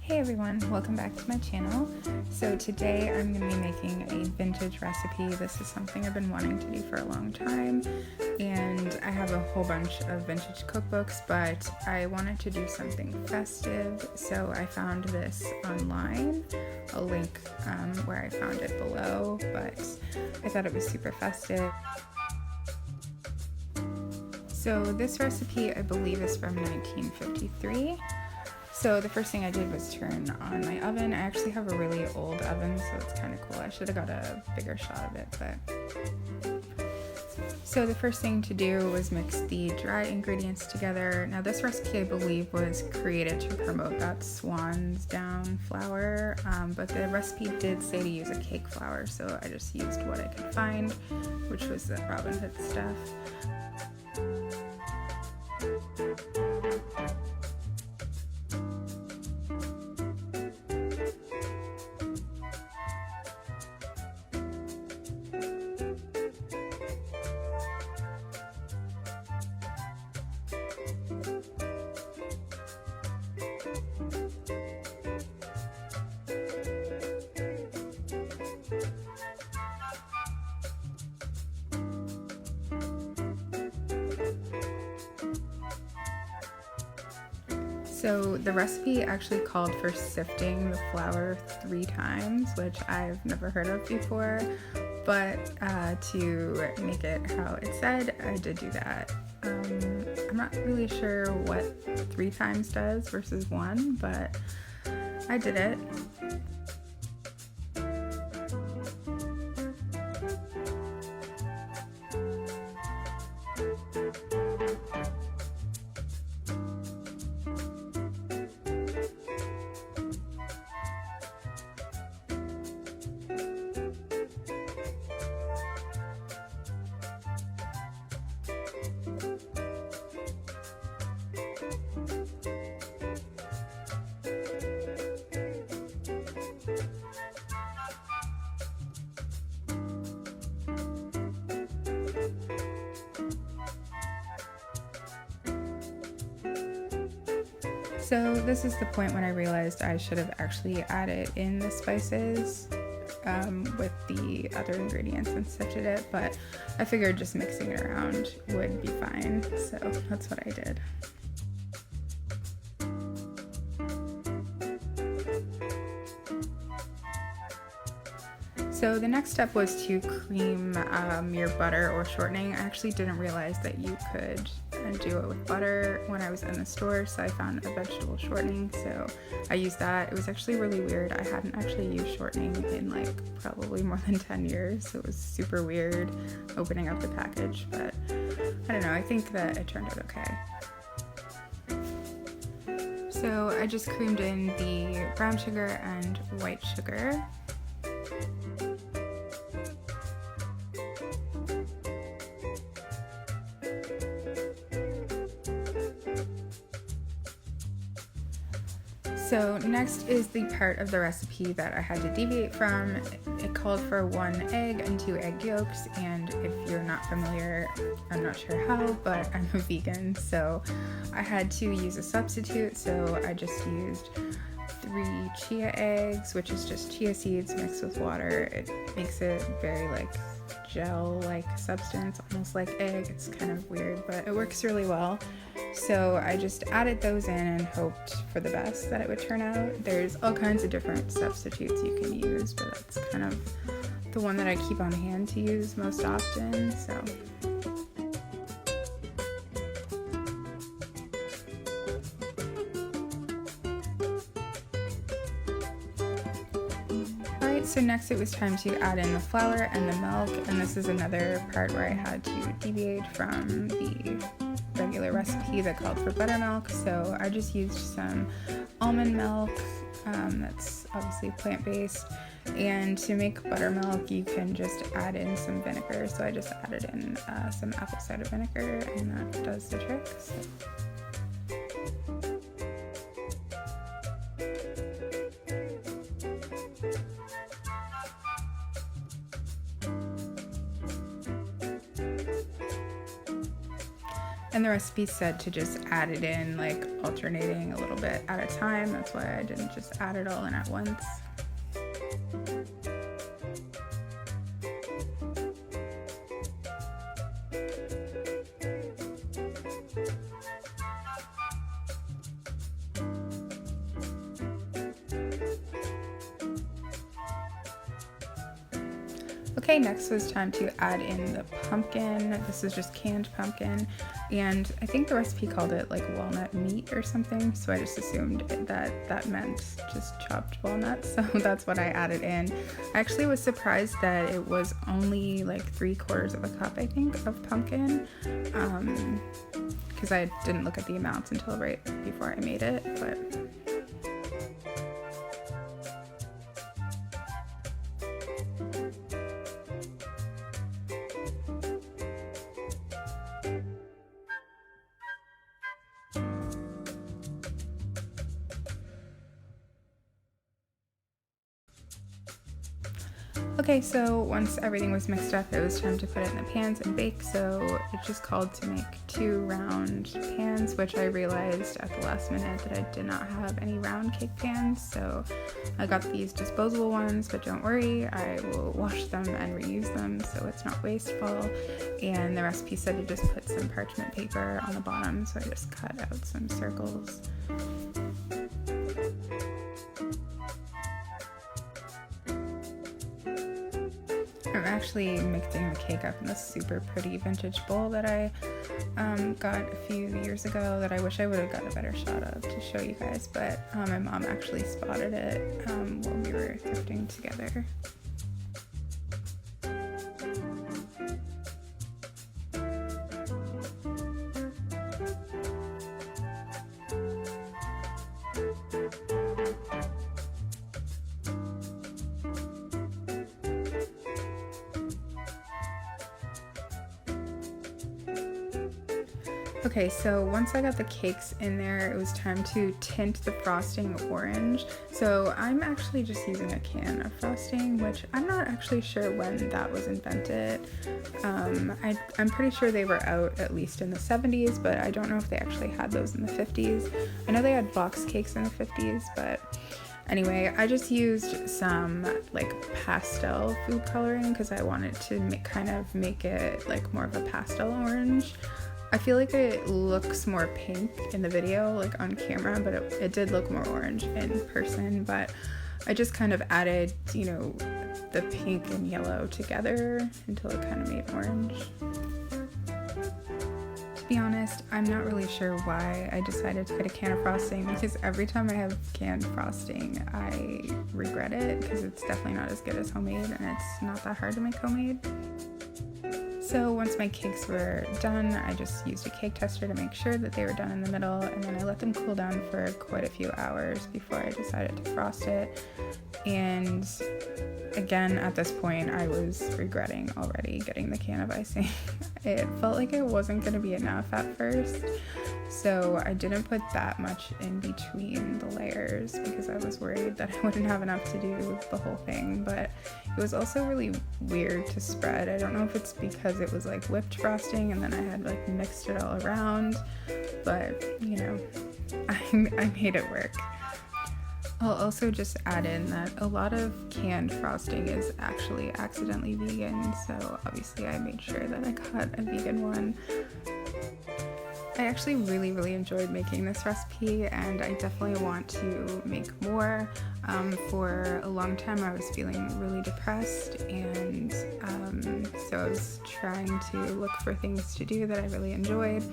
Hey everyone, welcome back to my channel. So today I'm going to be making a vintage recipe. This is something I've been wanting to do for a long time, and I have a whole bunch of vintage cookbooks, but I wanted to do something festive, so I found this online. I'll link where I found it below, but I thought it was super festive. So this recipe I believe is from 1953. So the first thing I did was turn on my oven. I actually have a really old oven, so it's kind of cool. I should have got a bigger shot of it, but... So the first thing to do was mix the dry ingredients together. Now this recipe I believe was created to promote that swan's down flour, but the recipe did say to use a cake flour, so I just used what I could find, which was the Robin Hood stuff. So the recipe actually called for sifting the flour 3 times, which I've never heard of before, but to make it how it said, I did do that. I'm not really sure what 3 times does versus 1, but I did it. So this is the point when I realized I should have actually added in the spices with the other ingredients and such in it, but I figured just mixing it around would be fine, so that's what I did. So the next step was to cream your butter or shortening. I actually didn't realize that you could do it with butter when I was in the store, so I found a vegetable shortening, so I used that. It was actually really weird. I hadn't actually used shortening in like probably more than 10 years, so it was super weird opening up the package, but I don't know, I think that it turned out okay. So I just creamed in the brown sugar and white sugar. So next is the part of the recipe that I had to deviate from. It called for 1 egg and 2 egg yolks, and if you're not familiar, I'm not sure how, but I'm a vegan, so I had to use a substitute, so I just used 3 chia eggs, which is just chia seeds mixed with water. It makes it very like gel-like substance, almost like egg. It's kind of weird, but it works really well. So I just added those in and hoped for the best that it would turn out. There's all kinds of different substitutes you can use, but that's kind of the one that I keep on hand to use most often, so. Alright, so next it was time to add in the flour and the milk, and this is another part where I had to deviate from the regular recipe that called for buttermilk, so I just used some almond milk that's obviously plant-based, and to make buttermilk you can just add in some vinegar, so I just added in some apple cider vinegar, and that does the trick. So. And the recipe said to just add it in, like alternating a little bit at a time. That's why I didn't just add it all in at once. Okay, next was time to add in the pumpkin. This is just canned pumpkin, and I think the recipe called it like walnut meat or something, so I just assumed that meant just chopped walnuts, so that's what I added in. I actually was surprised that it was only like 3/4 of a cup, I think, of pumpkin, because I didn't look at the amounts until right before I made it, but okay, so once everything was mixed up, it was time to put it in the pans and bake, so it just called to make 2 round pans, which I realized at the last minute that I did not have any round cake pans, so I got these disposable ones, but don't worry, I will wash them and reuse them so it's not wasteful. And the recipe said to just put some parchment paper on the bottom, so I just cut out some circles. I'm actually mixing the cake up in this super pretty vintage bowl that I got a few years ago that I wish I would have got a better shot of to show you guys, but my mom actually spotted it while we were thrifting together. Okay, so once I got the cakes in there, it was time to tint the frosting orange. So I'm actually just using a can of frosting, which I'm not actually sure when that was invented. I'm pretty sure they were out at least in the 70s, but I don't know if they actually had those in the 50s. I know they had box cakes in the 50s, but anyway, I just used some like pastel food coloring because I wanted to kind of make it like more of a pastel orange. I feel like it looks more pink in the video, like on camera, but it did look more orange in person, but I just kind of added, you know, the pink and yellow together until it kind of made orange. To be honest, I'm not really sure why I decided to get a can of frosting, because every time I have canned frosting, I regret it because it's definitely not as good as homemade, and it's not that hard to make homemade. So once my cakes were done, I just used a cake tester to make sure that they were done in the middle, and then I let them cool down for quite a few hours before I decided to frost it. And again, at this point, I was regretting already getting the can of icing. It felt like it wasn't going to be enough at first, so I didn't put that much in between the layers because I was worried that I wouldn't have enough to do the whole thing, but it was also really weird to spread. I don't know if it's because it was like whipped frosting and then I had like mixed it all around, but you know, I made it work. I'll also just add in that a lot of canned frosting is actually accidentally vegan, so obviously I made sure that I got a vegan one. I actually really enjoyed making this recipe, and I definitely want to make more. For a long time I was feeling really depressed, and so I was trying to look for things to do that I really enjoyed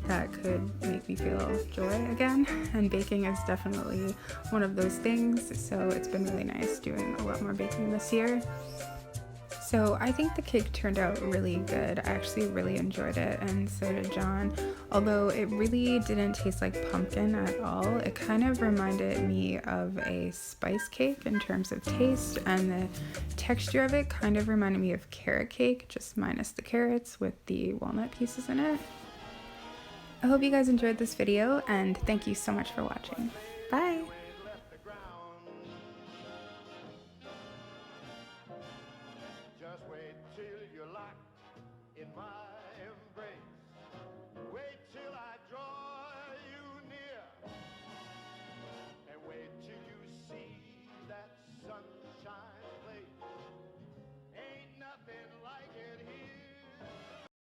that could make me feel joy again, and baking is definitely one of those things, so it's been really nice doing a lot more baking this year. So I think the cake turned out really good. I actually really enjoyed it, and so did John. Although it really didn't taste like pumpkin at all, it kind of reminded me of a spice cake in terms of taste, and the texture of it kind of reminded me of carrot cake, just minus the carrots with the walnut pieces in it. I hope you guys enjoyed this video, and thank you so much for watching.